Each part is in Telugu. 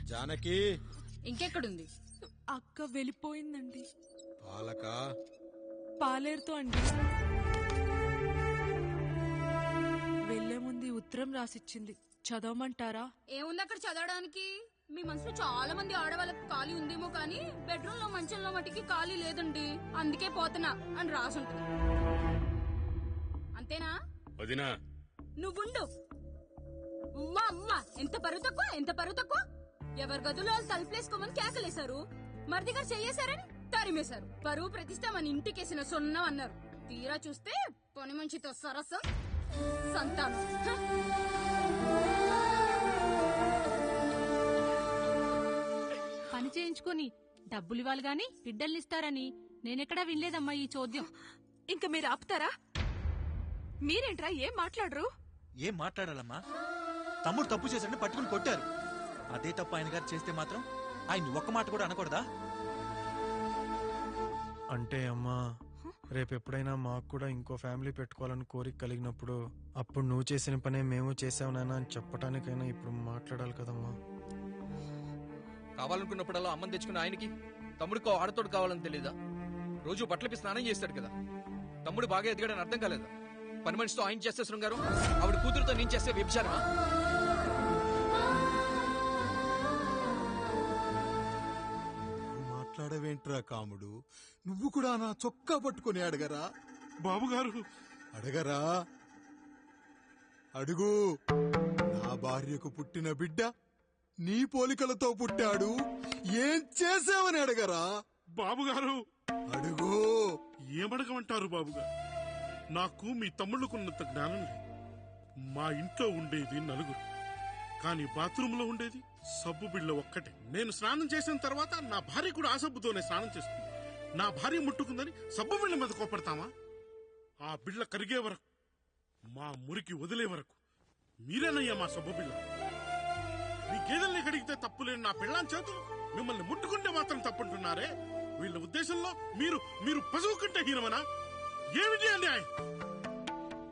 జానకి ఇంకెక్కడుంది? అక్క వెళ్ళిపోయిందండి. పాలక పాలేరుతో అండి. వెళ్లే ముందు ఉత్తరం రాసిచ్చింది, చదవమంటారా? ఏముంది అక్కడ చదవడానికి? మీ మనసులో చాలా మంది ఆడవాళ్ళకి ఖాళీ ఉందేమో కానీ బెడ్రూమ్ లో మంచంలో మట్టికి ఖాళీ లేదండి, అందుకే పోతున్నా అని రాసుంటది. అంతేనా వదినా? నువ్వుండు. ఉమ్మా అమ్మా, ఎంత పరువు తక్కువ. ఎవరి గదులు వాళ్ళు తలుపులేసుకోమని కేకలేశారు, మరిది గారు చెయ్యేశారని తరిమేశారు. పరువు ప్రతిష్ట మన ఇంటికేసిన సొన్నం అన్నారు. తీరా చూస్తే పని మంచితో సరసం, సంతానం. పని చేయించుకొని డబ్బులు ఇవ్వాలి గాని బిడ్డల్నిస్తారని నేనెక్కడా వినలేదమ్మా ఈ చోద్యం. ఇంక మీరు ఆపుతారా? మీరేంట్రా ఏం మాట్లాడరు? ఏం మాట్లాడాలమ్మా? తమ్ముడు తప్పు చేశాడని పట్టుకుని కొట్టారు. అదే తప్పు ఆయన గారు చేస్తే మాత్రం ఆయన ఒక్క మాట కూడా అనకూడదా? అంటే అమ్మా, రేపెప్పుడైనా మాకు కూడా ఇంకో ఫ్యామిలీ పెట్టుకోవాలని కోరిక కలిగినప్పుడు అప్పుడు నువ్వు చేసిన పనే మేము చేసావు నాన్న అని చెప్పడానికైనా ఇప్పుడు మాట్లాడాలి కదమ్మా. కావాలనుకున్నప్పుడల్లా అమ్మని తెచ్చుకున్న ఆయనకి తమ్ముడికో ఆడతోడు కావాలని తెలీదా? రోజు బట్టలపి స్నానం చేస్తాడు కదా. తమ్ముడు బాగా ఎదిగాడని అర్థం కాలేదా? పని మనిషితో ఆయన చేస్తే శృంగారం, ఆవిడ కూతురుతో నేను చేస్తే వ్యభిచారమా? మాట్లాడవేంట్రా కాముడు? నువ్వు కూడా నా చొక్కా పట్టుకుని అడగరా? బాబుగారు అడగరా? అడుగు. నా భార్యకు పుట్టిన బిడ్డ నీ పోలికలతో పుట్టాడు, ఏం చేసావని అడగరా? బాబుగారు అడుగు. ఏమడగమంటారు బాబుగారు? నాకు మీ తమ్ముళ్ళకున్నంత జ్ఞానం లేదు. మా ఇంట్లో ఉండేది నలుగురు, కానీ బాత్రూంలో ఉండేది సబ్బు బిళ్ళ ఒక్కటే. నేను స్నానం చేసిన తర్వాత నా భార్య కూడా ఆ సబ్బుతోనే స్నానం చేస్తుంది. నా భార్య ముట్టుకుందని సబ్బు బిళ్ళ మీద కోపడతామా? ఆ బిళ్ళ కరిగే వరకు, మా మురికి వదిలే వరకు మీరేనయ్యా మా సబ్బు బిళ్ళ. మీ గేదెల్ని కడిగితే తప్పులేని నా పిల్లాని చేతులు మిమ్మల్ని ముట్టుకుంటే మాత్రం తప్పుంటున్నారే. వీళ్ళ ఉద్దేశంలో మీరు మీరు పశువు కంటే హీనమనా? ఏమిటి అన్యాయం?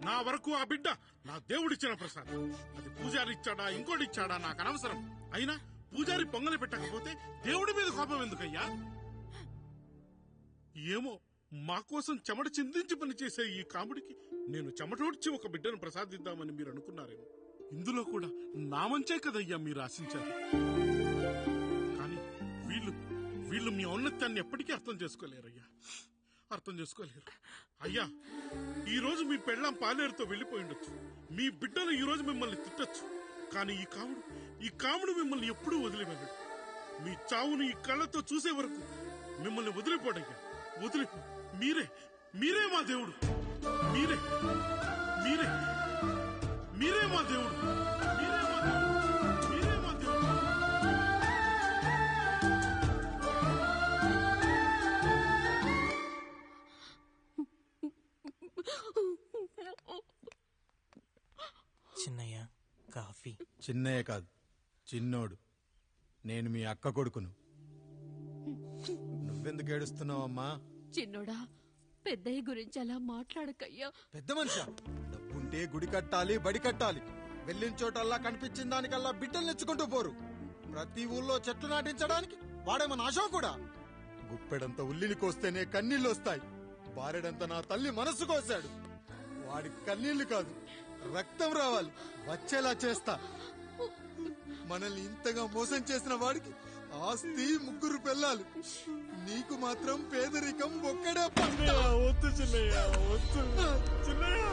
నా వరకు ఆ బిడ్డ నా దేవుడిచ్చిన ప్రసాదం. అది పూజారి ఇచ్చాడా ఇంకోటిచ్చాడా నాకు అనవసరం. అయినా పూజారి పొంగలి పెట్టకపోతే దేవుడి మీద కోపం ఎందుకయ్యా? ఏమో, మా కోసం చెమట చిందించి పనిచేసే ఈ కాముడికి నేను చెమటోడ్చి ఒక బిడ్డను ప్రసాదిద్దామని మీరు అనుకున్నారేమో. ఇందులో కూడా నా మంచే కదయ్యా మీరు ఆశించారు. కానీ వీళ్ళు మీ ఔన్నత్యాన్ని ఎప్పటికీ అర్థం చేసుకోలేరయ్యా, అర్థం చేసుకోలేరు. అయ్యా, ఈ రోజు మీ పెళ్ళాం పాలేరుతో వెళ్లిపోయి ఉండొచ్చు, మీ బిడ్డలు ఈ రోజు మిమ్మల్ని తిట్టొచ్చు, కానీ ఈ కాముడు మిమ్మల్ని ఎప్పుడూ వదిలి వెళ్ళడు. మీ చావును ఈ కళ్ళతో చూసే వరకు మిమ్మల్ని వదిలిపోడయ్యా, వదిలిపో. మీరే మా దేవుడు, మీరే మీరే మీరే మా దేవుడు, మీరే మా దేవుడు, మీరే మా దేవుడు. చిన్నయ్య కాఫీ. చిన్నయ్య కాదు, చిన్నోడు. నేను మీ అక్క కొడుకును. నువ్వెందుకు ఏడుస్తున్నావమ్మా? చిన్నోడా, పెద్దయ్య గురించి అలా మాట్లాడకయ్యా. పెద్ద మనిషా, డబ్బుంటే గుడి కట్టాలి, బడి కట్టాలి. వెళ్ళిన చోటల్లా కనిపించిన దానికల్లా బిడ్డలు నెచ్చుకుంటూ పోరు. ప్రతి ఊళ్ళో చెట్లు నాటించడానికి వాడేమన్నా అశోకుడా? గుప్పెడంత ఉల్లిని కోస్తేనే కన్నీళ్లు వస్తాయి. బారెడంత నా తల్లి మనస్సు కోసాడు. వాడి కన్నీళ్లు కాదు, రక్తం రావాలి, వచ్చేలా చేస్తా. మనల్ని ఇంతగా మోసం చేసిన వాడికి ఆస్తి, 3 పిల్లలు. నీకు మాత్రం పేదరికం ఒక్కడే. వద్దు చిన్నయ్య, వద్దు చిన్నయ్య.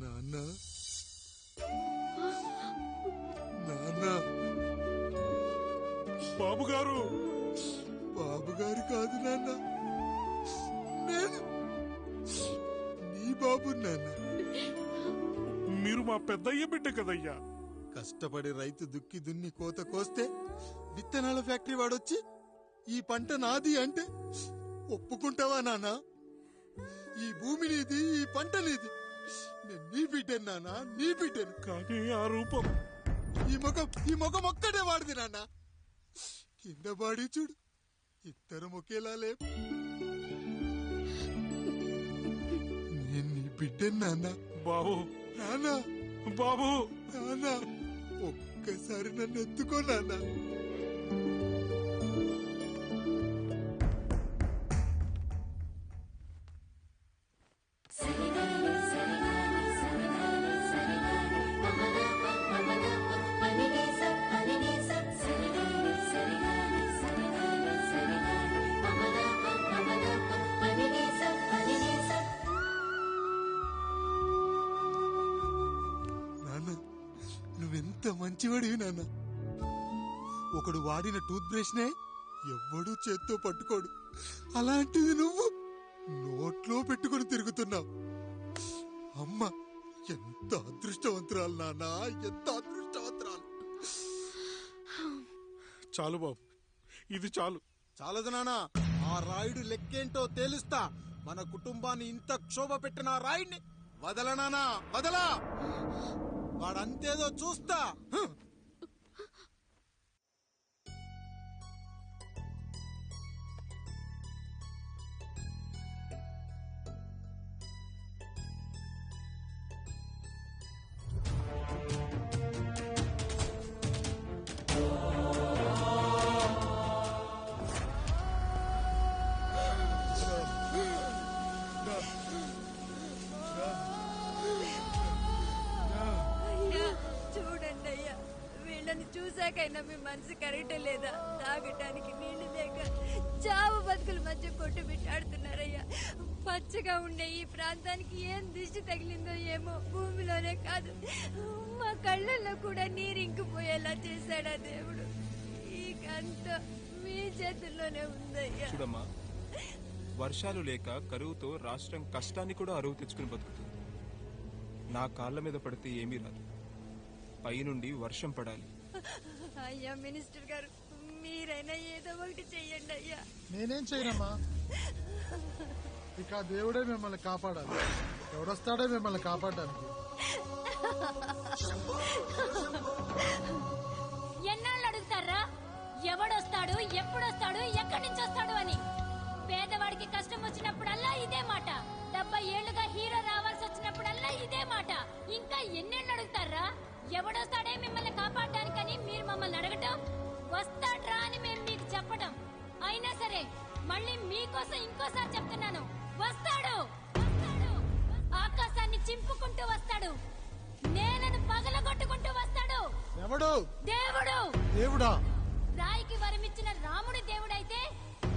నాన్న, నాన్న. బాబుగారు, బాబుగారు కాదు నాన్న, నేను నీ బాబు నాన్న. మీరు మా పెద్దయ్య బిడ్డ కదయ్యా. కష్టపడి రైతు దుక్కి దున్ని కోత కోస్తే విత్తనాల ఫ్యాక్టరీ వాడొచ్చి ఈ పంట నాది అంటే ఒప్పుకుంటావా నాన్న? ఈ భూమి నీది, ఈ పంట నీది. నేను నీ బిడ్డను నాన్న, నీ బిడ్డను. కానీ ఆ రూపం, ఈ ముఖం ఒక్కడే వాడిది నాన్న. కింద బాడి చూడు, ఇద్దరం ఒకేలా లేవు. నేను నీ బిడ్డను నాన్న. బాబు, నాన్న, బాబు, నాన్న, ఒక్కసారి నన్ను ఎత్తుకో నాన్న. నువ్వెంత మంచివాడివి నాన్న. ఒకడు వాడిన టూత్ బ్రష్ నే ఎవ్వడూ చేత్తో పట్టుకోడు. అలాంటిది నువ్వు నోట్లో పెట్టుకుని తిరుగుతున్నావు. అమ్మ ఎంత అదృష్టవంతురాలు నాన్న, ఎంత అదృష్టవంతురాలు. చాలు బాబు, ఇది చాలు. చాలదు నాన్న, ఆ రాయుడు లెక్కేంటో తేలుస్తా. మన కుటుంబాన్ని ఇంత క్షోభ పెట్టిన ఆ రాయుడిని వదలనానా, వదలా. వాడంతేదో చూస్తా. చూడండి అయ్యా, వీళ్ళని చూసాకైనా మీ మనసు కరెక్ట్ లేదా? తాగటానికి నీళ్లు లేక చావు బతుకుల మధ్య కొట్టు బిట్టాడుతున్నారయ్యా. పచ్చగా ఉండే ఈ ప్రాంతానికి ఏం దిష్టి తగిలిందో ఏమో. భూమిలోనే కాదు, మా కళ్ళల్లో కూడా నీరు ఇంకిపోయేలా చేశాడా దేవుడు. ఈ గంట మీ చేతుల్లోనే ఉందయ్యా. చూడమ్మా, వర్షాలు లేక కరువుతో రాష్ట్రం కష్టాన్ని కూడా అరువు తెచ్చుకుని బతుకుతుంది. నా కాళ్ళ మీద పడితే ఏమీ రాదు, పైనుండి వర్షం పడాలి. అయ్యా మినిస్టర్ గారు, మీరైనా ఏదో ఒకటి చెయ్యండి అయ్యా. నేనేం చేయనమ్మా, ఇక దేవుడే మిమ్మల్ని కాపాడాలి. ఎవడొస్తాడో మిమ్మల్ని కాపాడడానికి. ఎన్నాళ్ళు అడుగుతారా ఎవడొస్తాడు, ఎప్పుడొస్తాడు, ఎక్కడి నుంచి వస్తాడు అని? పేదవాడికి కష్టం వచ్చినప్పుడల్లా ఇదే మాట. 70 ఏళ్లుగా హీరో రావాల్సి వచ్చినప్పుడల్లా ఇదే మాట. ఇంకా ఎన్నెళ్ళు అడుగుతారా? ఎవడొస్తాడే మిమ్మల్ని కాపాడడానికని మీరు మమ్మల్ని అడగటం, వస్తాడ్రా అని మేము మీకు చెప్పటం. అయినా సరే మళ్ళీ మీకోసం ఇంకోసారి చెప్తున్నాను, వస్తాడు. ఆకాశాన్ని చింపుకుంటూ వస్తాడు, నేలను పగలగొట్టుకుంటూ వస్తాడు. ఎవడు? దేవుడు. దేవుడా? రాయికి వరమిచ్చిన రాముడి దేవుడైతే,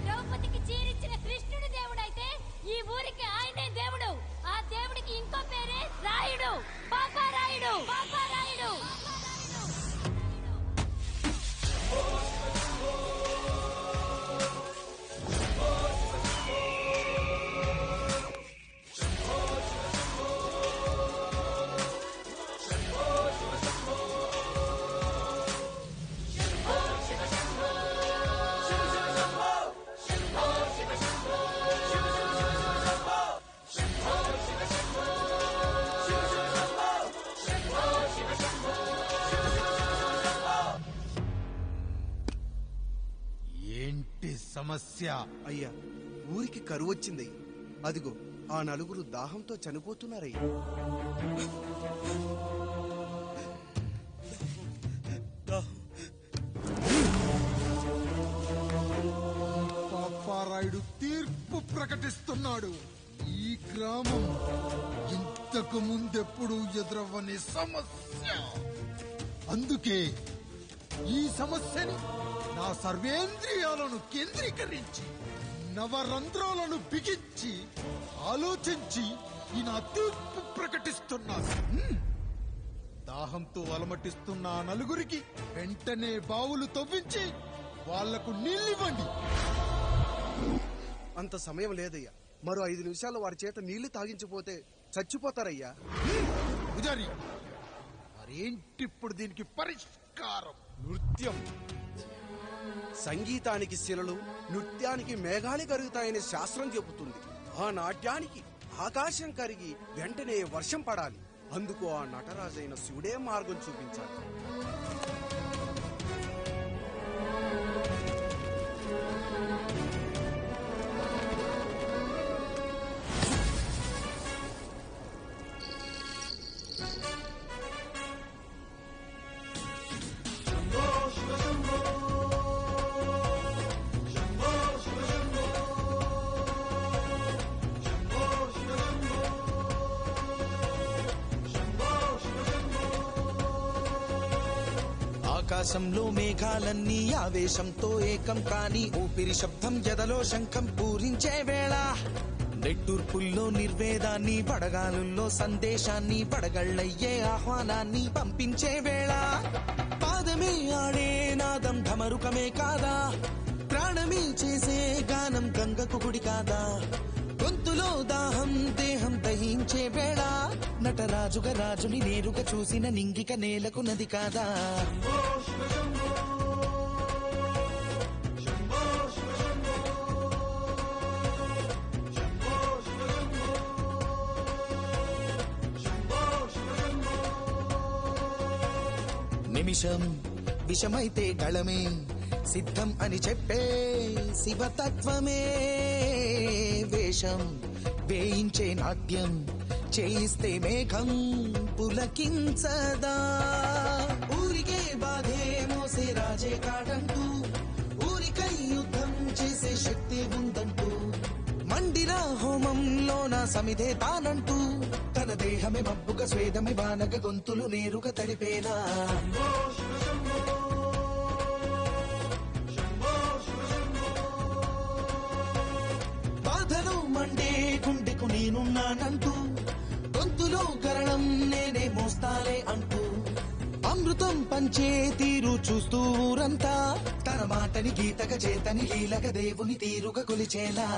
ద్రౌపదికి చీరిచ్చిన కృష్ణుడి దేవుడైతే, ఈ ఊరికి ఆయనే దేవుడు. ఆ దేవుడికి ఇంకో పేరే రాయుడు, పాపారాయుడు. పాపారాయుడు. సమస్య? అయ్యా, ఊరికి కరువు వచ్చింది. అదిగో ఆ నలుగురు దాహంతో చనిపోతున్నారయ్యా. పాపారాయుడు తీర్పు ప్రకటిస్తున్నాడు. ఈ గ్రామం ఇంతకు ముందెప్పుడు ఎదురవ్వని సమస్య. అందుకే ఈ సమస్యని నా సర్వేంద్రియాలను కేంద్రీకరించి, నవరంధ్రాలను బిగించి ఆలోచించి ఈ నా తీర్పు ప్రకటిస్తున్నాను. దాహంతో అలమటిస్తున్న ఆ నలుగురికి వెంటనే బావులు తవ్వించి వాళ్లకు నీళ్ళివ్వండి. అంత సమయం లేదయ్యా. మరో 5 నిమిషాల్లో వారి చేత నీళ్లు తాగించిపోతే చచ్చిపోతారయ్యా. పూజారి, మరేంటిప్పుడు దీనికి పరిష్కారం? నృత్యం. సంగీతానికి శిలలు, నృత్యానికి మేఘాలు కరుగుతాయని శాస్త్రం చెబుతుంది. ఆ నాట్యానికి ఆకాశం కరిగి వెంటనే వర్షం పడాలి. అందుకు ఆ నటరాజైన శివుడే మార్గం చూపించాలి. ఆకాశంలో మేఘాలన్నీ ఆవేశంతో ఏకం కాని ఊపిరి శబ్దం ఎదలో శంఖం పూరించే వేళ నెట్టూర్పుల్లో నిర్వేదాన్ని పడగాలుల్లో సందేశాన్ని పడగళ్ళయ్యే ఆహ్వానాన్ని పంపించే వేళ పాదమే ఆడే నాదం ఢమరుకమే కాదా ప్రాణమే చేసే గానం గంగకు గుడి కాదా గొంతులో దాహం దేహం దహించే వేళ నటరాజుగా రాజుని నేరుగా చూసిన నింగిక నేలకు నది కాదా నిమిషం విషమైతే కళమే సిద్ధం అని చెప్పే శివతత్వమే వేషం వేయించే నాట్యం చేయిస్తే మేఘం పులకించదా ఊరికే బాధే మోసే రాజే కాడంటూ ఊరికై యుద్ధం చేసే శక్తి ఉందంటూ మండిన హోమంలోన సమిధే తానంటూ తన దేహమే మబ్బుగా స్వేదమే వానగ గొంతులు నేరుగా తడిపేనా బాధను మండే గుండెకు నేనున్నానంటూ గొంతులో గరణం నేనే మోస్తాలే అంటూ అమృతం పంచే తీరు చూస్తూ ఊరంతా తన మాటని గీతగా చేతని లీలగా దేవుని తీరుగా కొలిచేలా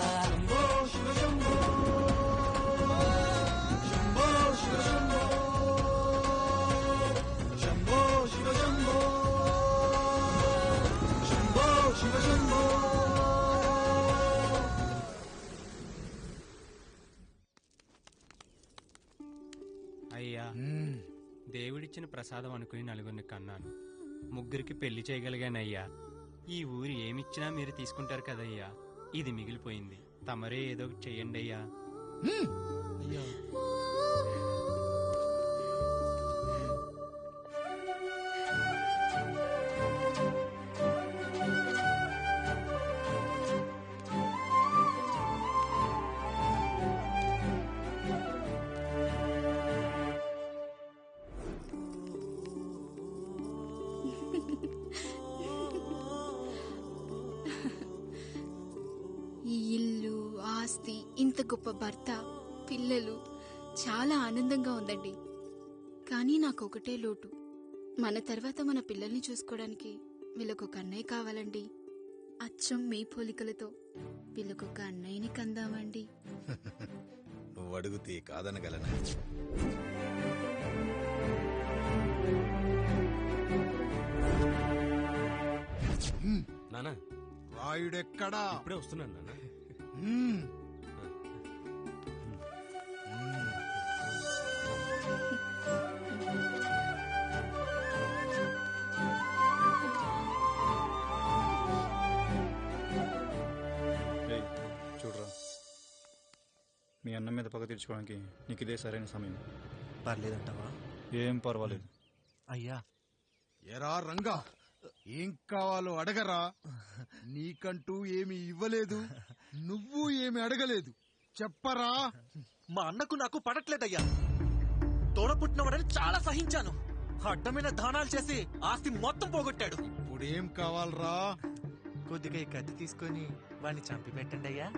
అయ్యా దేవుడిచ్చిన ప్రసాదం అనుకుని నలుగురిని కన్నాను ముగ్గురికి పెళ్లి చేయగలిగానయ్యా ఈ ఊరు ఏమిచ్చినా మీరు తీసుకుంటారు కదయ్యా ఇది మిగిలిపోయింది తమరే ఏదో ఒకటి చెయ్యండి అయ్యా ఈ ఇల్లు ఆస్తి ఇంత గొప్ప భర్త పిల్లలు చాలా ఆనందంగా ఉందండి కానీ నాకు ఒకటే లోటు మన తర్వాత మన పిల్లల్ని చూసుకోవడానికి వీళ్ళకొక అన్నయ్య కావాలండి అచ్చం మీ పోలికలతో వీళ్ళకొక అన్నయ్యని కందామండి నువ్వు అడిగితే కాదనగలనా నానా రాయుడెక్కడా ఇప్పుడే వస్తున్నాను నాన్న చూడరా మీ అన్న మీద పగ తీర్చుకోవడానికి నీకు ఇదే సరైన సమయం పర్లేదంటావా ఏం పర్వాలేదు అయ్యా ఎరా రంగా ఏం కావాలో అడగరా నీకంటూ ఏమి ఇవ్వలేదు నువ్వు ఏమి అడగలేదు చెప్పరా మా అన్నకు నాకు పడట్లేదయ్యా తోడ పుట్టినవాడని చాలా సహించాను అడ్డమైన దానాలు చేసి ఆస్తి మొత్తం పోగొట్టాడు ఇప్పుడేం కావాలరా కొద్దిగా ఈ కత్తి తీసుకొని వాడిని చంపి పెట్టండి అయ్యా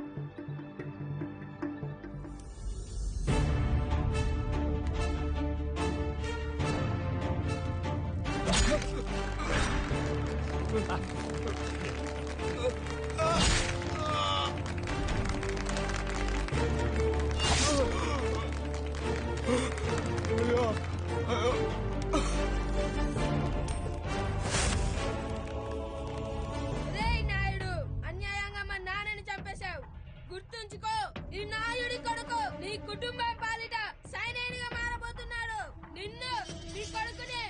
కుటుంబం పాలిట సైనికుడిగా మారబోతున్నాడు. నిన్ను, నీ కొడుకుని,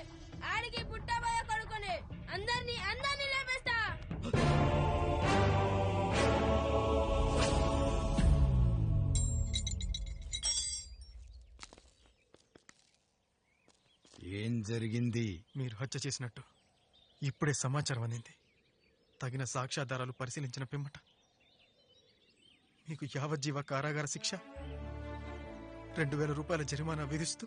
ఆడికి పుట్టబోయే కొడుకుని అందరినీ లేపేస్తా. ఏం జరిగింది? మీరు హత్య చేసినట్టు ఇప్పుడే సమాచారం అందింది. తగిన సాక్ష్యాధారాలు పరిశీలించిన పిమ్మట మీకు యావజ్జీవ కారాగార శిక్ష, 2000 రూపాయల జరిమానా విధిస్తూ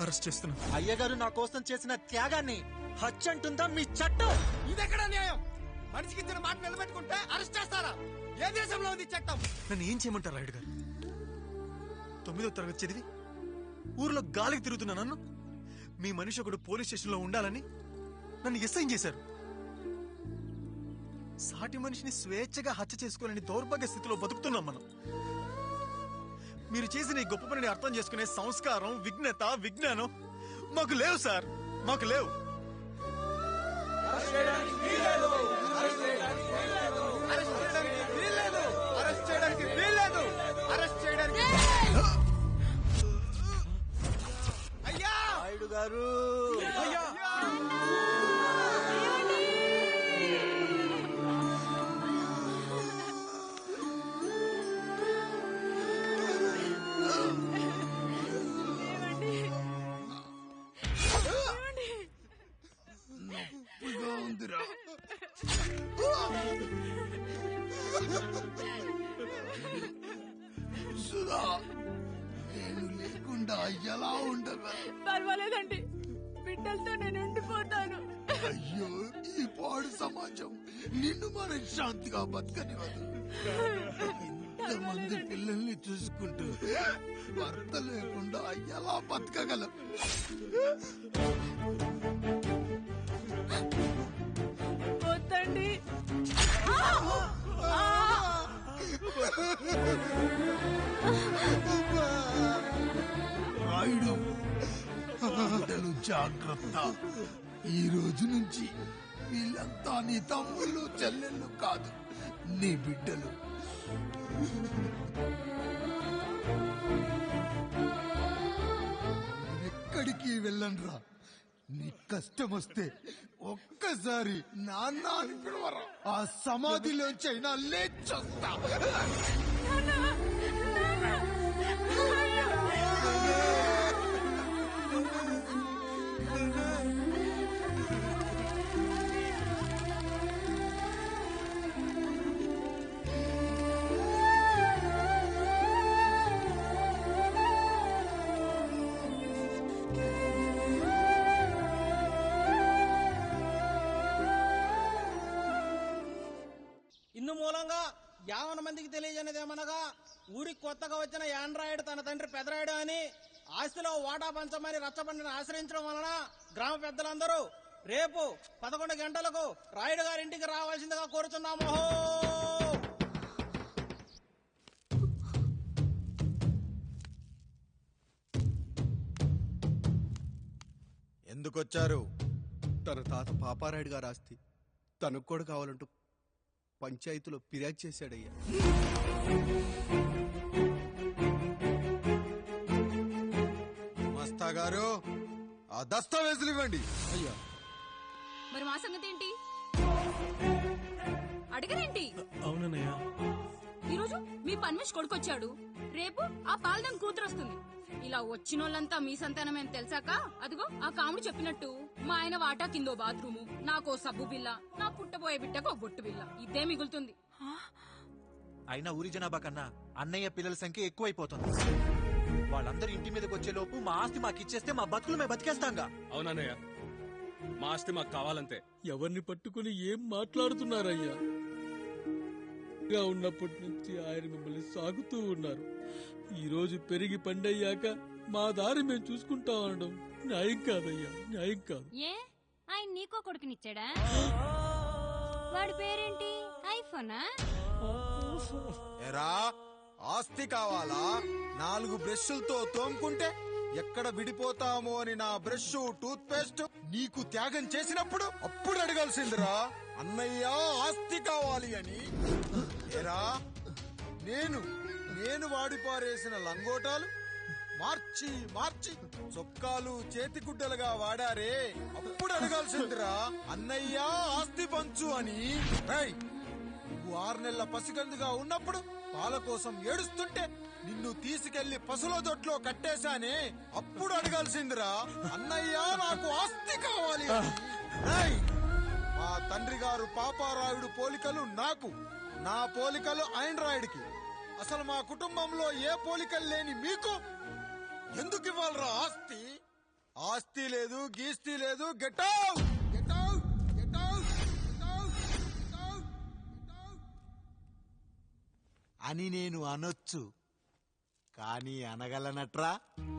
అరెస్ట్ చేస్తున్నాం. అయ్యగారు నా కోసం చేసిన త్యాగాన్ని హత్య అంటుందా మీ చట్టం? ఇదెక్కడ న్యాయం? మనిషికి ఇచ్చిన మాట నిలబెట్టుకుంటే అరెస్ట్ చేస్తారా? ఏ దేశంలో ఉంది చట్టం? నన్ను ఏం చేయమంటారు రాయుడు గారు? 9వ తరగతి చదివి ఊర్లో గాలికి తిరుగుతున్నా నన్ను మీ మనిషి ఒకడు పోలీస్ స్టేషన్లో ఉండాలని నన్ను ఎస్ఐన్ చేశారు. సాటి మనిషిని స్వేచ్ఛగా హత్య చేసుకోలేని దౌర్భాగ్య స్థితిలో బతుకుతున్నాం మనం. మీరు చేసిన ఈ గొప్ప పనిని అర్థం చేసుకునే సంస్కారం, విజ్ఞత, విజ్ఞానం మాకు లేవు సార్, మాకు లేవు. రాయుడు గారు సుధా, నేను లేకుండా ఎలా ఉండగా? పర్వాలేదండి, బిడ్డలతో నేను ఉండిపోతాను. అయ్యో, ఈ పాడు సమాజం నిన్ను మనశ్శాంతిగా బతకనివ్వదు. ఇంతమంది పిల్లల్ని చూసుకుంటూ భర్త లేకుండా ఎలా బతకగలం? వద్దండి. రాయుడు, బిడ్డలు జాగ్రత్త. ఈ రోజు నుంచి వీళ్ళంతా నీ తమ్ముళ్ళు చెల్లెళ్ళు కాదు, నీ బిడ్డలు. ఎక్కడికి వెళ్ళండ్రా. నీ కష్టం వస్తే ఒక్కసారి నాన్న అని పిలవరా. ఆ సమాధిలోంచి అయినా లేచొస్తా. ఇందు మూలంగా 50 మందికి తెలియజేయనిదేమనగా, ఊరికి కొత్తగా వచ్చిన యాండ్రాయిడ్ తన తండ్రి పెదరాయుడు అని ఆస్తిలో వాటా పంచమని రచ్చబండిని ఆశ్రయించడం వలన గ్రామ పెద్దలందరూ రేపు 11 గంటలకు రాయుడు గారింటికి రావాల్సిందిగా కోరుచున్నాము. ఎందుకొచ్చారు? తన తాత పాపారాయుడు గారు ఆస్తి తనకు కూడా కావాలంటూ పంచాయతీలో ఫిర్యాదు చేశాడయ్యా. మస్తా గారు, ఆ దస్తావేజులు ఇవ్వండి. అయ్యా, మరి మా సంగతి ఏంటి? అడగరేంటి? అవునన్నయ్యా, ఈరోజు మీ పన్మేష్ కొడుకొచ్చాడు, రేపు ఆ పాలదం కూతురు వస్తుంది. ఇలా వచ్చినోళ్ళంతా మీ సంతానమని తెలిసాక అదిగో ఆ కాముడు చెప్పినట్టు మా ఆయన వాటా కిందో బాత్రూము, నాకో సబ్బు బిల్ల, నా పుట్టబోయే బిడ్డకు ఒక బొట్టు బిల్ల, ఇదే మిగులుతుంది. అయినా ఊరి జనాభా కన్నా అన్నయ్య పిల్లల సంఖ్య ఎక్కువైపోతుంది. వాళ్ళందరూ ఇంటి మీదకి వచ్చే లోపు మా ఆస్తి మాకు ఇచ్చేస్తే మా బతుకులు మేము బతికేస్తాంగా. అవునన్నయ్య, మా ఆస్తి మాకు కావాలంతే. ఎవరిని పట్టుకుని ఏం మాట్లాడుతున్నారయ్యా? ఉన్నప్పటి నుంచి ఆయన మిమ్మల్ని సాగుతూ ఉన్నారు. ఈ రోజు పెరిగి పండయ్యాక మా దారి మేము చూసుకుంటాం అనడం న్యాయం కాదయ్యా, న్యాయం కాదు. ఏ ఆయన నీకో కొడుకునిచ్చాడా? వాడి పేరేంటి? ఐఫోనా? ఎరా, ఆస్తి కావాలా? 4 బ్రష్లతో తోముకుంటే ఎక్కడ విడిపోతామో అని నా బ్రష్, టూత్ పేస్ట్ నీకు త్యాగం చేసినప్పుడు అప్పుడు అడగాల్సిందిరా, అన్నయ్య ఆస్తి కావాలి అని. ఎరా, నేను నేను వాడిపారేసిన లంగోటాలు మార్చి మార్చి చొక్కాలు చేతిగుడ్డలుగా వాడారే, అప్పుడు అడగాల్సిందిరా అన్నయ్య ఆస్తి పంచు అని. నువ్వు 6 నెలల పసిగందుగా ఉన్నప్పుడు పాల కోసం ఏడుస్తుంటే నిన్ను తీసుకెళ్లి పసుల దొడ్లో కట్టేశానే, అప్పుడు అడగాల్సిందిరా అన్నయ్య నాకు ఆస్తి కావాలి అని. మా తండ్రి గారు పాపారాయుడు పోలికలు నాకు, నా పోలికలు ఆండ్రాయిడ్కి. అసలు మా కుటుంబంలో ఏ పోలికలు లేని మీకు ఎందుకు ఇవ్వాలరా ఆస్తి? ఆస్తి లేదు, గీస్తి లేదు. Get out, get out, get out, get out, get out అని నేను అనొచ్చు, కానీ అనగలనట్రా?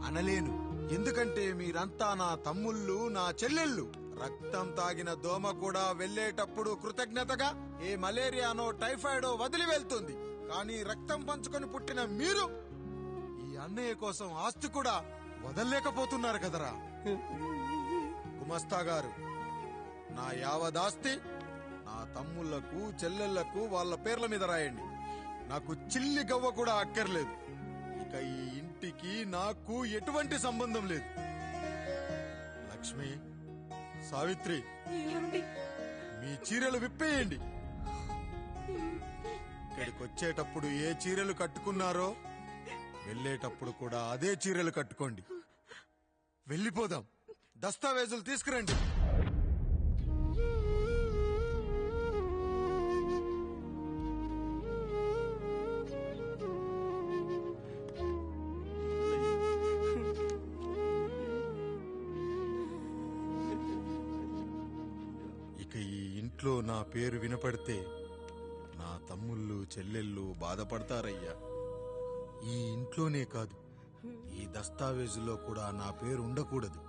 అనలేను. ఎందుకంటే మీరంతా నా తమ్ముళ్ళు, నా చెల్లెళ్ళు. రక్తం తాగిన దోమ కూడా వెళ్లేటప్పుడు కృతజ్ఞతగా ఏ మలేరియానో టైఫాయిడో వదిలి వెళ్తుంది. కానీ రక్తం పంచుకొని పుట్టిన మీరు ఈ అన్నయ్య కోసం ఆస్తి కూడా వదల్లేకపోతున్నారు కదరా. గుమస్తా గారు, నా యావదాస్తి నా తమ్ముళ్లకు చెల్లెళ్లకు వాళ్ళ పేర్ల మీద రాయండి. నాకు చిల్లి గవ్వ కూడా అక్కర్లేదు. ఇక ఈ ఇంటికి నాకు ఎటువంటి సంబంధం లేదు. లక్ష్మి, సావిత్రి, మీ చీరలు విప్పేయండి. ఇక్కడికి వచ్చేటప్పుడు ఏ చీరలు కట్టుకున్నారో వెళ్ళేటప్పుడు కూడా అదే చీరలు కట్టుకోండి. వెళ్ళిపోదాం. దస్తావేజులు తీసుకురండి. ఇక ఈ ఇంట్లో నా పేరు వినపడితే నా తమ్ముళ్ళు చెల్లెళ్ళు బాధపడతారయ్యా. ఈ ఇంట్లోనే కాదు, ఈ దస్తావేజులో కూడా నా పేరు ఉండకూడదు.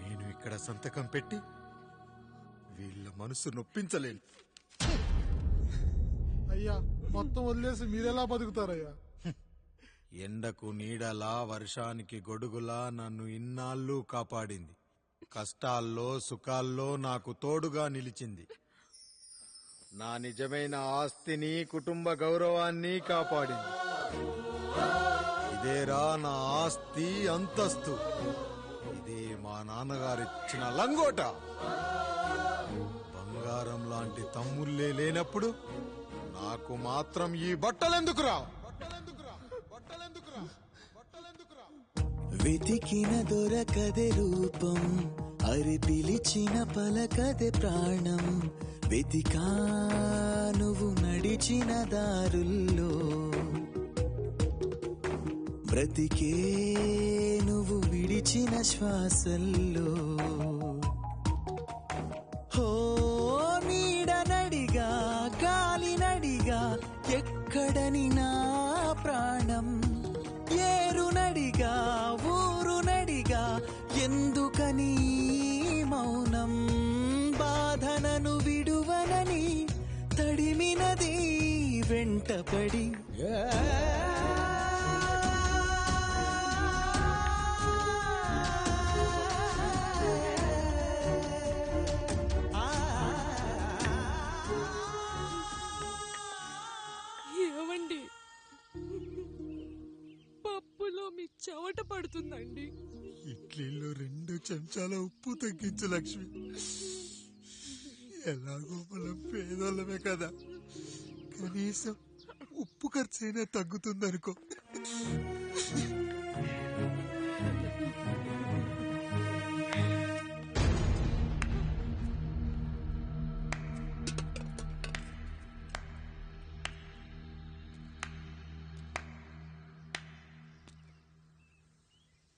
నేను ఇక్కడ సంతకం పెట్టి వీళ్ళ మనసు నొప్పించలేను. అయ్యా, మొత్తం వదిలేసి మీరెలా బతుకుతారయ్యా? ఎండకు నీడలా, వర్షానికి గొడుగులా నన్ను ఇన్నాళ్ళు కాపాడింది. కష్టాల్లో సుఖాల్లో నాకు తోడుగా నిలిచింది. నా నిజమైన ఆస్తిని, కుటుంబ గౌరవాన్ని కాపాడింది. ఇదేరా నా ఆస్తి, అంతస్తు. ఇదే మా నాన్నగారిచ్చిన లంగోట. బంగారం లాంటి తమ్ముళ్ళే లేనప్పుడు నాకు మాత్రం ఈ బట్టలెందుకురా? వెతికిన దొరకదే రూపం, అరి పిలిచిన పలకదే ప్రాణం. వెతికా నువ్వు నడిచిన దారుల్లో, బ్రతికే నువ్వు విడిచిన శ్వాసల్లో. హో నీడనడిగా, గాలినడిగా, ఎక్కడని నా ప్రాణం. ఏరునడిగా, ఊరునడిగా, ఎందుకని మౌనం. బాధనను విడువనని తడిమినది వెంటపడి. ఏమండి, పప్పులో మీ చెమట పడుతుందండి. ఇడ్లీలో 2 చెంచాల ఉప్పు తగ్గించు లక్ష్మి. ఎలాగో మనం పేదోళ్ళమే కదా, కనీసం ఉప్పు ఖర్చైనా తగ్గుతుందనుకో.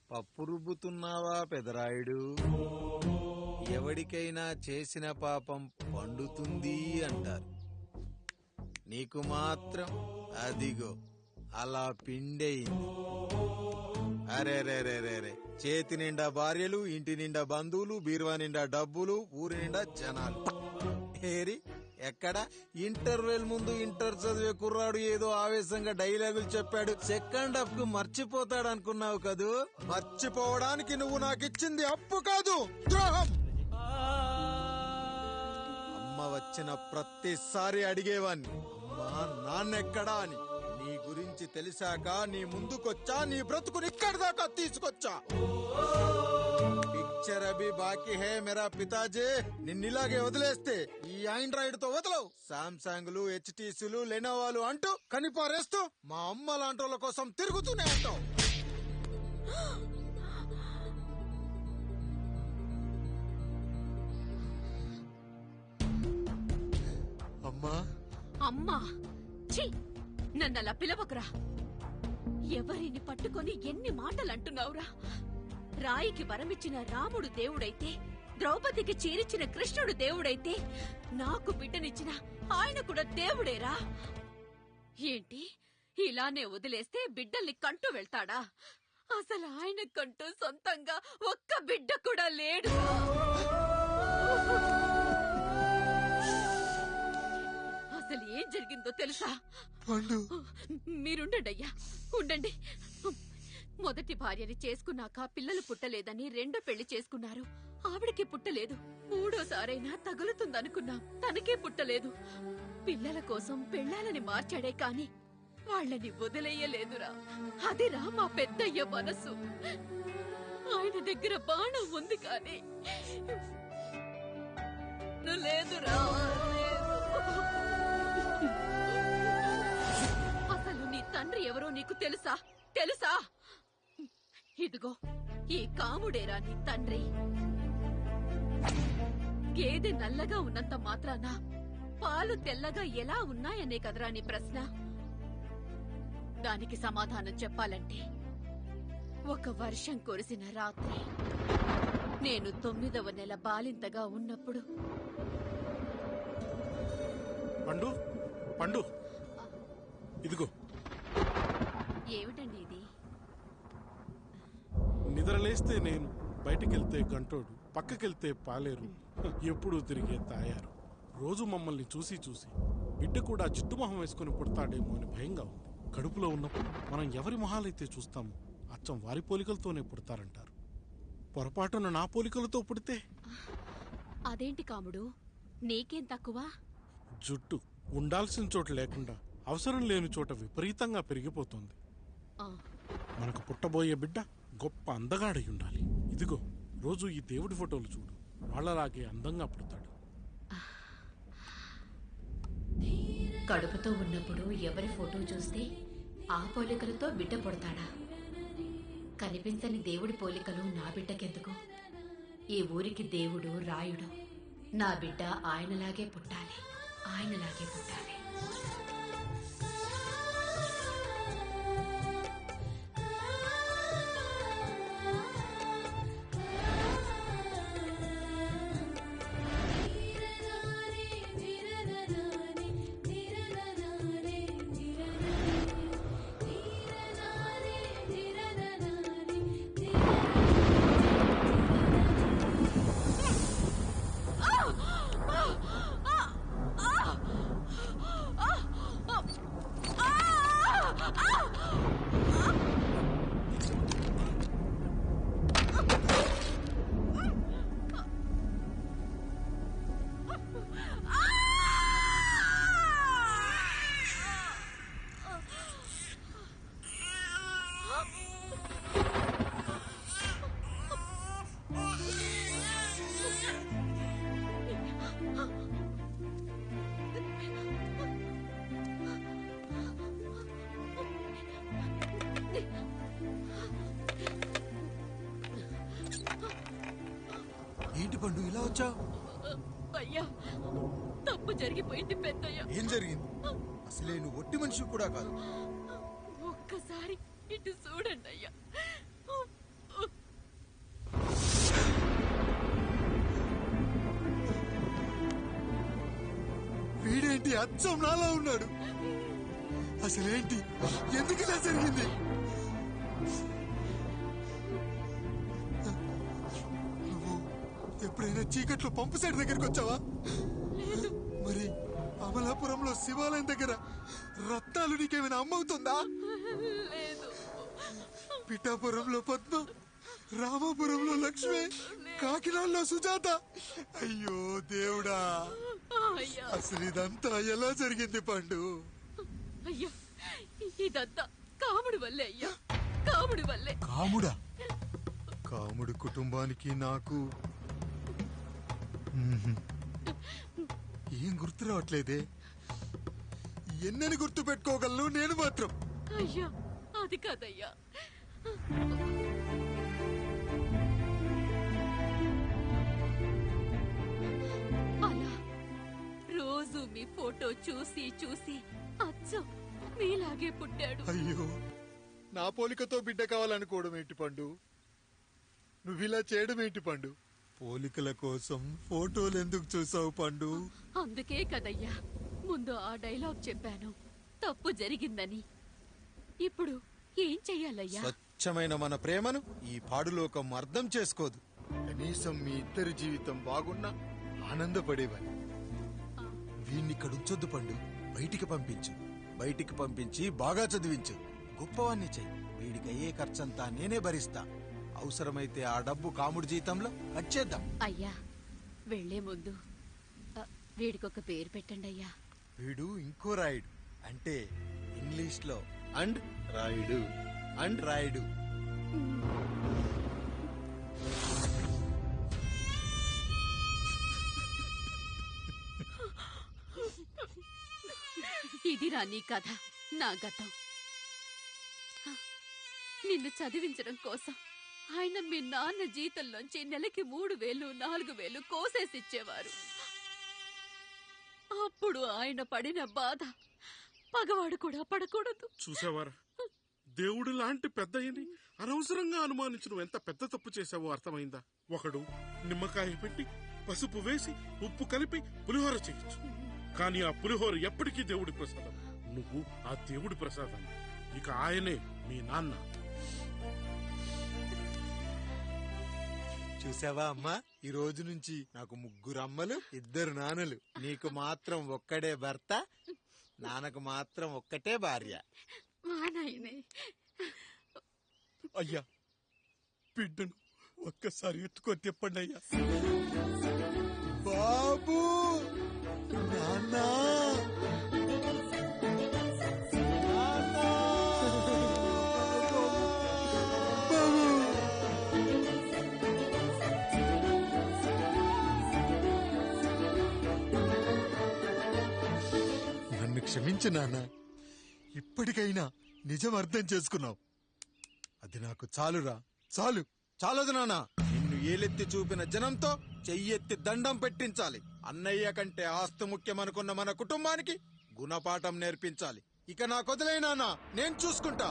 పప్పు రుబ్బుతున్నావా పెదరాయుడు? ఎవడికైనా చేసిన పాపం పండుతుంది అంటారు. నీకు మాత్రం అదిగో అలా పిండయింది. అరే రే రే రే రే, చేతి నిండా భార్యలు, ఇంటి నిండా బంధువులు, బీరువా నిండా డబ్బులు, ఊరి నిండా జనాలు. ఏరి ఎక్కడ? ఇంటర్వెల్ ముందు ఇంటర్ చదివే కుర్రాడు ఏదో ఆవేశంగా డైలాగులు చెప్పాడు. సెకండ్ హాఫ్ కు మర్చిపోతాడు అనుకున్నావు కదూ? మర్చిపోవడానికి నువ్వు నాకిచ్చింది అప్పు కాదు, ద్రోహం. అమ్మ వచ్చిన ప్రతిసారి అడిగేవాణ్ణి, అమ్మా నాన్నెక్కడా అని. నీ గురించి తెలిసాక నీ ముందుకొచ్చా, నీ బ్రతుకుని ఇక్కడి దాకా తీసుకొచ్చా. పిక్చర్ అభి బాకీ హే మేరా పితాజీ. నిన్నిలాగే వదిలేస్తే ఈ ఆండ్రాయిడ్ తో వదలవు. సామ్సంగ్లు, హెచ్టీసీలు, లెనోవాలు అంటూ కనిపారేస్తూ మా అమ్మ లాంటోళ్ళ కోసం తిరుగుతూనే ఉంటావు. అమ్మా అమ్మా ఛీ, నన్నలా పిలవకురా. ఎవరిని పట్టుకొని ఎన్ని మాటలు అంటున్నావురా? రాయికి వరమిచ్చిన రాముడు దేవుడైతే, ద్రౌపదికి చీరిచ్చిన కృష్ణుడు దేవుడైతే, నాకు బిడ్డనిచ్చిన ఆయన కూడా దేవుడేరా. ఏంటి ఇలానే వదిలేస్తే బిడ్డల్ని కంటూ వెళ్తాడా? అసలు ఆయన కంటూ సొంతంగా ఒక్క బిడ్డ కూడా లేడు. అసలు ఏం జరిగిందో తెలుసా? మీరుండండి అయ్యా, ఉండండి. మొదటి భార్యని చేసుకున్నాక పిల్లలు పుట్టలేదని రెండో పెళ్లి చేసుకున్నారు. ఆవిడకి పుట్టలేదు. మూడోసారైనా తగులుతుందనుకున్నాం, తనకే పుట్టలేదు. పిల్లల కోసం పెళ్ళాలని మార్చాడే కాని వాళ్ళని వదిలేయలేదురా. అదిరా మా పెద్దయ్య మనసు. ఆయన దగ్గర బాణం ఉంది కానీ లేదురా. అసలు నీ తండ్రి ఎవరో నీకు తెలుసా? తెలుసా? ఇదిగో ఈ కాముడేరా నీ తండ్రి. గేదె నల్లగా ఉన్నంత మాత్రాన పాలు తెల్లగా ఎలా ఉన్నాయనే కదరా నీ ప్రశ్న. దానికి సమాధానం చెప్పాలంటే, ఒక వర్షం కురిసిన రాత్రి నేను 9వ నెల బాలింతగా ఉన్నప్పుడు. పండు పండు ఇదిగో. ఏమిటండి ఇది? నిద్రలేస్తే నేను, బయటికెళ్తే గంటోడు, పక్కకెళ్తే పాలేరు, ఎప్పుడూ తిరిగే తాయారు. రోజు మమ్మల్ని చూసి చూసి బిడ్డ కూడా జిడ్డు మొహం వేసుకుని పుడతాడేమో అని భయంగా ఉంది. కడుపులో ఉన్నప్పుడు మనం ఎవరి మొహాలైతే చూస్తామో అచ్చం వారి పోలికలతోనే పుడతారంటారు. పొరపాటున నా పోలికలతో పుడితే? అదేంటి కాముడు, నీకేం తక్కువ? జుట్టు ఉండాల్సిన చోట లేకుండా అవసరం లేని చోట విపరీతంగా పెరిగిపోతుంది. మనకు పుట్టబోయే బిడ్డ గొప్ప అందగాడై ఉండాలి. ఇదిగో రోజు ఈ దేవుడి ఫోటోలు చూడు, వాళ్ళలాగే అందంగా పుడతాడు. కడుపుతో ఉన్నప్పుడు ఎవరి ఫోటో చూస్తే ఆ పోలికలతో బిడ్డ పుడతాడా? కనిపించని దేవుడి పోలికలు నా బిడ్డకెందుకు? ఈ ఊరికి దేవుడు రాయుడు. నా బిడ్డ ఆయనలాగే పుట్టాలి, ఆయనలాగే పుట్టాలి. ఏంటి పండు ఇలా వచ్చావు? అయ్యా, తప్పు జరిగిపోయింది పెద్దయ్య. ఏం జరిగింది? అసలే నువ్వు ఒట్టి మనిషి కూడా కాదు. ఒక్కసారి ఇటు చూడండి అయ్యా. వీడేంటి అచ్చం నాలా ఉన్నాడు? అసలేంటి, ఎందుకు ఇలా జరిగింది? నువ్వు ఎప్పుడైనా చీకట్లో పంపు సైడ్ దగ్గరికి వచ్చావా? మరి అమలాపురంలో శివాలయం దగ్గర రత్నాలు నీకేమైనా అమ్మవుతుందా? పిఠాపురంలో పద్మ, రామాపురంలో లక్ష్మి, కాకినాడలో సుజాత. అయ్యో దేవుడా, అసలు ఇదంతా ఎలా జరిగింది పండు? అయ్యా, ఇదంతా కాముడి వల్లే అయ్యా, కాముడి వల్లే. కాముడా? కాముడు కుటుంబానికి నాకు ఏం గుర్తు రావట్లేదే. ఎన్నని గుర్తు పెట్టుకోగలను నేను మాత్రం. అయ్యా అది కాదయ్యా, అలా రోజు మీ ఫోటో చూసి చూసి అచ్చం మీలాగే పుట్టాడు. అయ్యో, నా పోలికతో బిడ్డ కావాలనుకోవడం ఏంటి పండు? నువ్విలా చేయడం ఏంటి పండు? పోలికల కోసం ఫోటోలు ఎందుకు చూసావు పండు? అందుకే కదయ్యా ముందు ఆ డైలాగ్ చెప్పాను, తప్పు జరిగిందని. ఇప్పుడు ఏం చెయ్యాలయ్యా? స్వచ్ఛమైన మన ప్రేమను ఈ పాడులోకం అర్థం చేసుకోదు. కనీసం మీ ఇద్దరి జీవితం బాగున్నా ఆనందపడేవాడి. వీణ్ణిక్కడ ఉంచొద్దు పండు, బయటికి పంపించు. బయటికి పంపించి బాగా చదివించు, గొప్పవాణ్ణి చెయ్యి. వీడికి అయ్యే ఖర్చంతా నేనే భరిస్తా. అవసరమైతే ఆ డబ్బు కాముడి జీతంలో కట్ చేద్దాం. అయ్యా వెళ్లే ముందు వీడికొక పేరు పెట్టండి అయ్యా. వీడు ఇంకో రాయుడు, అంటే ఇంగ్లీష్ లో అండ్ రాయుడు, అండ్ రాయుడు. ఇదిరా నీ కథ, నా గతం. నిన్ను చదివించడం కోసం ఆయన మీ నాన్న జీతంలోంచి నెలకి 3,000, 4,000 కోసేసిచ్చేవారు. అప్పుడు ఆయన పడిన బాధ పగవాడు కూడా పడకూడదు. చూసావారా, దేవుడు లాంటి పెద్దయ్యని అనవసరంగా అనుమానించడం ఎంత పెద్ద తప్పు చేశావో అర్థమైందా? ఒకడు నిమ్మకాయ పెట్టి పసుపు వేసి ఉప్పు కలిపి పులిహోర చేయొచ్చు, కానీ ఆ పులిహోర ఎప్పటికీ దేవుడి ప్రసాదం. నువ్వు ఆ దేవుడి ప్రసాదం. ఇక ఆయనే మీ నాన్న. చూసావా అమ్మా, ఈ రోజు నుంచి నాకు 3 అమ్మలు, 2 నాన్నలు. నీకు మాత్రం ఒక్కడే భర్త, నాన్నకు మాత్రం ఒక్కటే భార్య. అయ్యా బిడ్డను ఒక్కసారి ఎత్తుకొని తిప్పండి అయ్యా. బాబు, నాన్న, నన్ను క్షమించు నాన్న. ఇప్పటికైనా నిజం అర్థం చేసుకున్నావు. అది నాకు చాలురా, చాలు. చాలదు నాన్న. నిన్ను ఏలెత్తి చూపిన జనంతో చెయ్యెత్తి దండం పెట్టించాలి. అన్నయ్య కంటే ఆస్తి ముఖ్యమనుకున్న మన కుటుంబానికి గుణపాఠం నేర్పించాలి. ఇక నాకు వదిలే నాన్న, నేను చూసుకుంటా.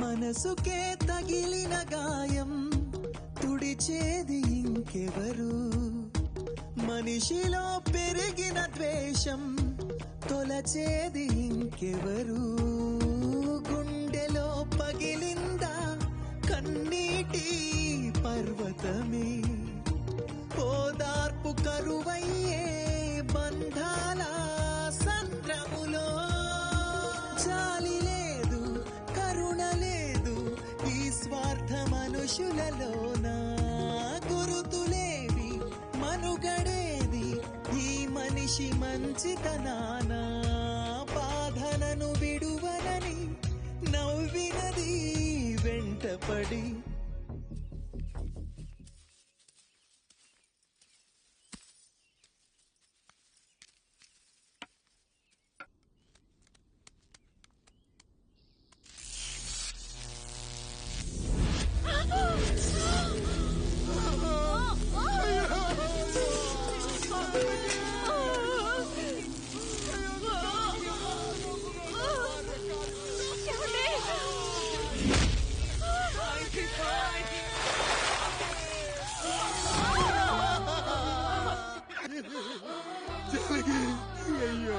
మనసుకే తగిలిన గాయం తుడిచేది ఇంకెవరు? మనిషిలో పెరిగిన ద్వేషం తొలచేది ఇంకెవరు? గుండెలో పగిలిందా కన్నీటి పర్వతమే? ఓదార్పు కరువయ్యే బంధాల సంద్రములో జాలి లేదు, కరుణ లేదు ఈ స్వార్థ మనుషులలోనా. గురుతులేవి, మనుగడేది ఈ మనిషి మంచితనానా. బాధలను విడువనని నవ్వినది వెంటపడి. అయ్యో,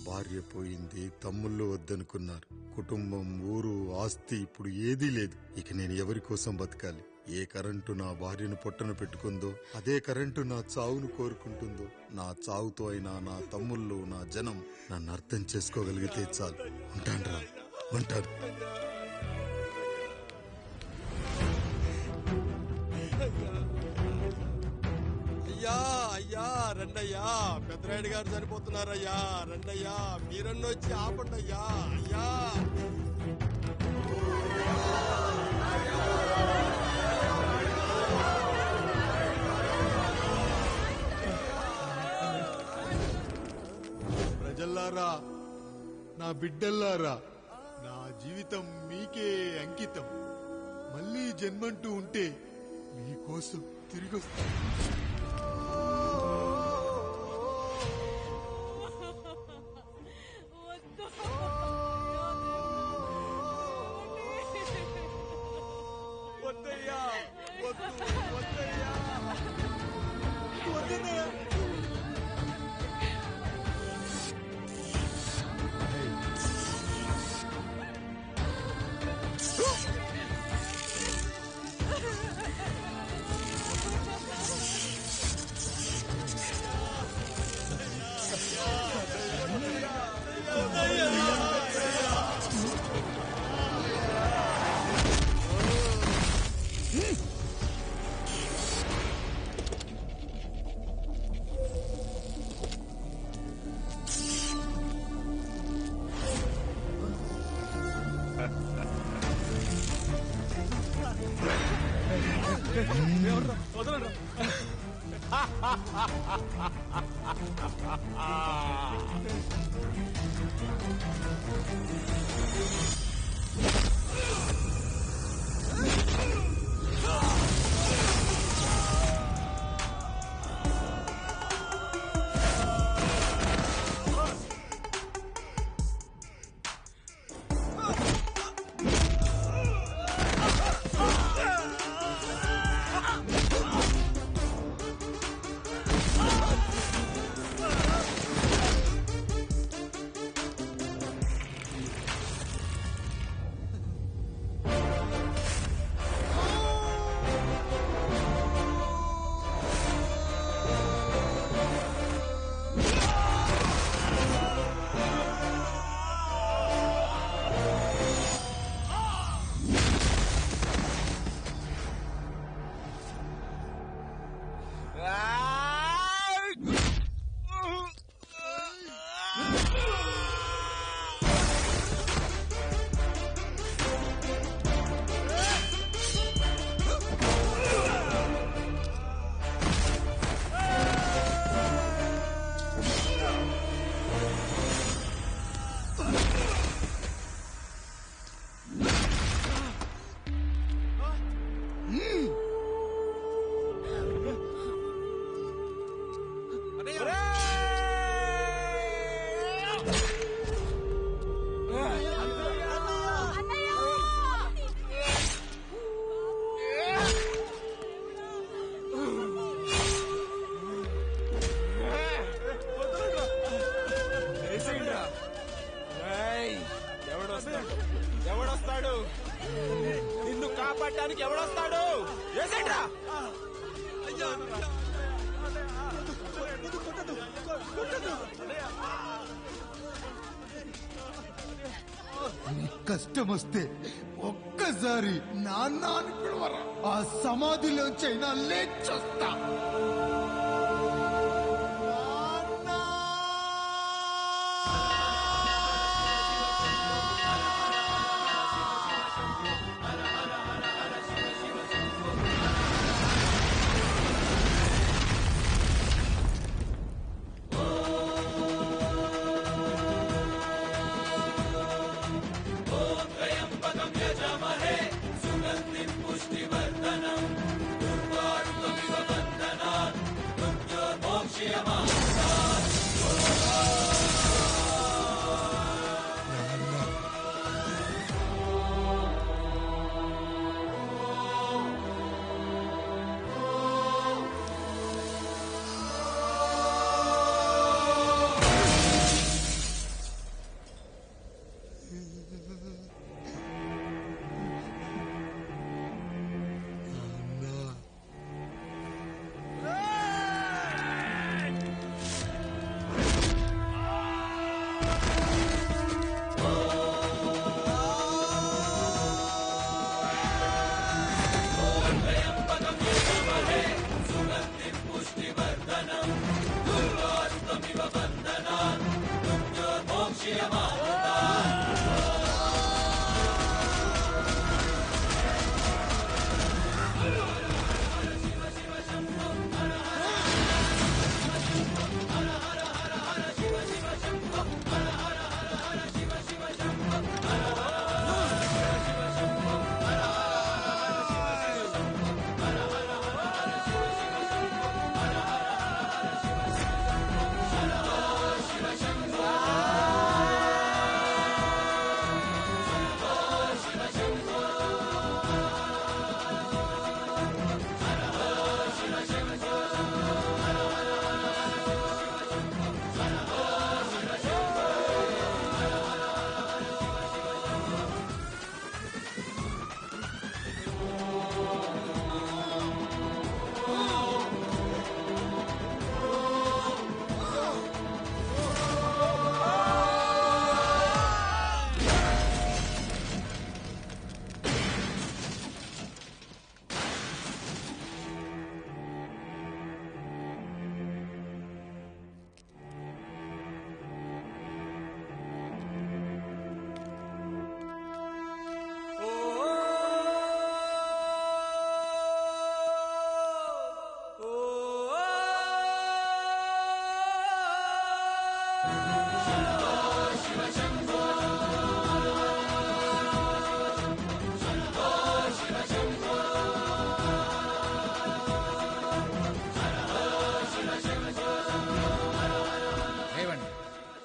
భార్య పోయింది, తమ్ముళ్ళు వద్దనుకున్నారు. కుటుంబం, ఊరు, ఆస్తి ఇప్పుడు ఏదీ లేదు. ఇక నేను ఎవరి కోసం బతకాలి? ఏ కరెంటు నా భార్యను పొట్టను పెట్టుకుందో అదే కరెంటు నా చావును కోరుకుంటుందో. నా చావుతో అయినా నా తమ్ముళ్ళు, నా జనం నన్ను అర్థం చేసుకోగలిగితే చాలు. ఉంటాను, ఉంటాను. అయ్యా అయ్యా రండయ్యా, పెద్దరాయుడు గారు చనిపోతున్నారయ్యా. రండయ్యా, మీరన్నొచ్చి ఆపండి అయ్యా. అయ్యా ప్రజల్లారా, నా బిడ్డల్లారా, నా జీవితం మీకే అంకితం. మళ్ళీ జన్మంటూ ఉంటే మీకోసం తిరిగొస్తాను. వద్దయ్యా, వద్దు, వద్దయ్యా, వద్దయ్యా. ఎవడొస్తాడు? నిన్ను కాపాడటానికి ఎవడొస్తాడు? ఏసేంట్రా? కష్టం వస్తే ఒక్కసారి నాన్న అని పిలవరా, ఆ సమాధిలోంచైనా లేచొస్తా. पुष्टिवर्धनम् दुर्वारुकमिव बन्धनात्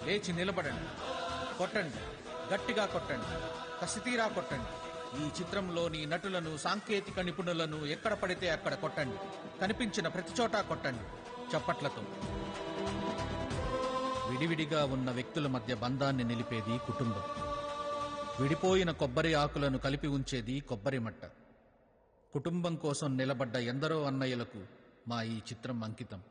లేచి నిలబడండి, కొట్టండి, గట్టిగా కొట్టండి, కసితీరా కొట్టండి. ఈ చిత్రంలోని నటులను, సాంకేతిక నిపుణులను ఎక్కడ పడితే అక్కడ కొట్టండి. కనిపించిన ప్రతి చోట కొట్టండి చప్పట్లతో. విడివిడిగా ఉన్న వ్యక్తుల మధ్య బంధాన్ని నిలిపేది కుటుంబం. విడిపోయిన కొబ్బరి ఆకులను కలిపి ఉంచేది కొబ్బరి మట్ట. కుటుంబం కోసం నిలబడ్డ ఎందరో అన్నయ్యలకు మా ఈ చిత్రం అంకితం.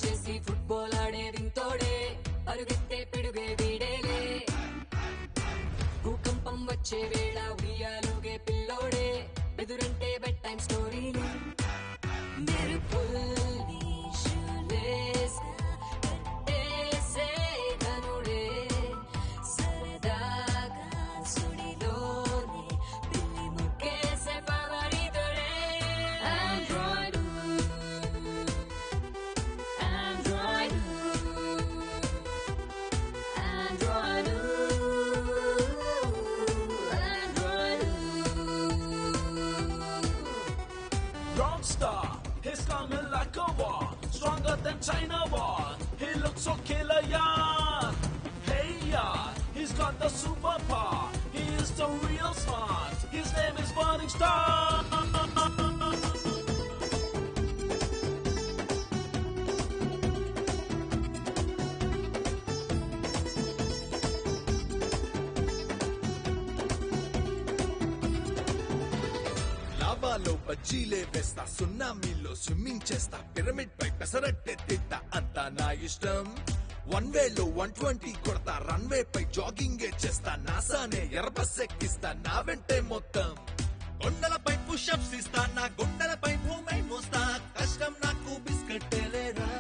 చేసి ఫుట్బాల్ ఆడే వింతోడే, పరుగెత్తే పిడుగే వీడేలే. భూకంపం వచ్చే వేళ ఉయ్యాలుగే పిల్లోడే, ఎదురంటే బెడ్ టైం స్టోరీలే. మెరుపుల్ని షూలేసా కట్టేసే ధనుడే, సరదాగా సుడిలోనే పిల్లి ముక్కేసే పవరితుడే. Android Rockstar, he's coming like a war, stronger than China wall. He looks so killer, yeah. Hey, yeah, he's got the superpower. He is the real smart. His name is Burning Star. లావాలో బజ్జీలే వేస్తా, సున్నామీలో స్విమ్మింగ్ చేస్తా, పిరమిడ్ పై పెసరట్టే తింటా, అంతా నా ఇష్టం. 1 వేలో 120 కొడతా, రన్వే పై జాగింగ్ చేస్తా, నాసానే ఎర్రబస్ ఎక్కిస్తా, నా వెంటే మొత్తం. కొండలపై పుషప్స్ ఇస్తా, నా గుండెలపై భూమై మోస్తా, కష్టం నాకు బిస్కెట్టేలేరా.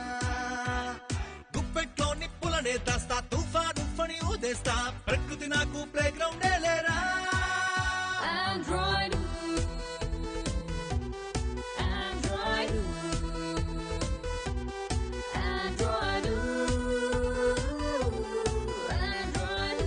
గుప్పెట్లో నిప్పులనే దాస్తా, తుఫాను ఫణి ఊదేస్తా, ప్రకృతి నాకు ప్లే గ్రౌండే లేరా. Android, Android, Android, Android.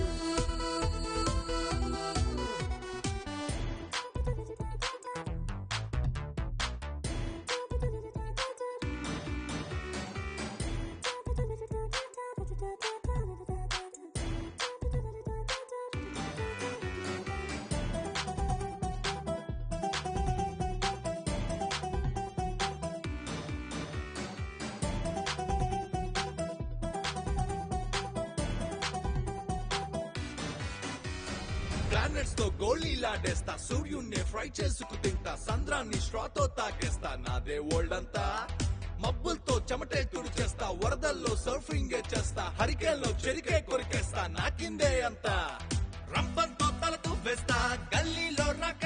Planets తో గోళీలాడేస్తా, సూర్యుణ్ణి ఫ్రై చేసుకు తింటా, సంద్రాన్ని స్ట్రాతో తాకేస్తా, నాదే వరల్డ్ అంతా. మబ్బులతో చెమటే తుడిచేస్తా, వరదల్లో సర్ఫింగ్ చేస్తా, హరికేల్లో చెరికే కొరికేస్తా, నాకిందే అంతా. రంపంతో తలతో వేస్తా, గల్లీలో రాక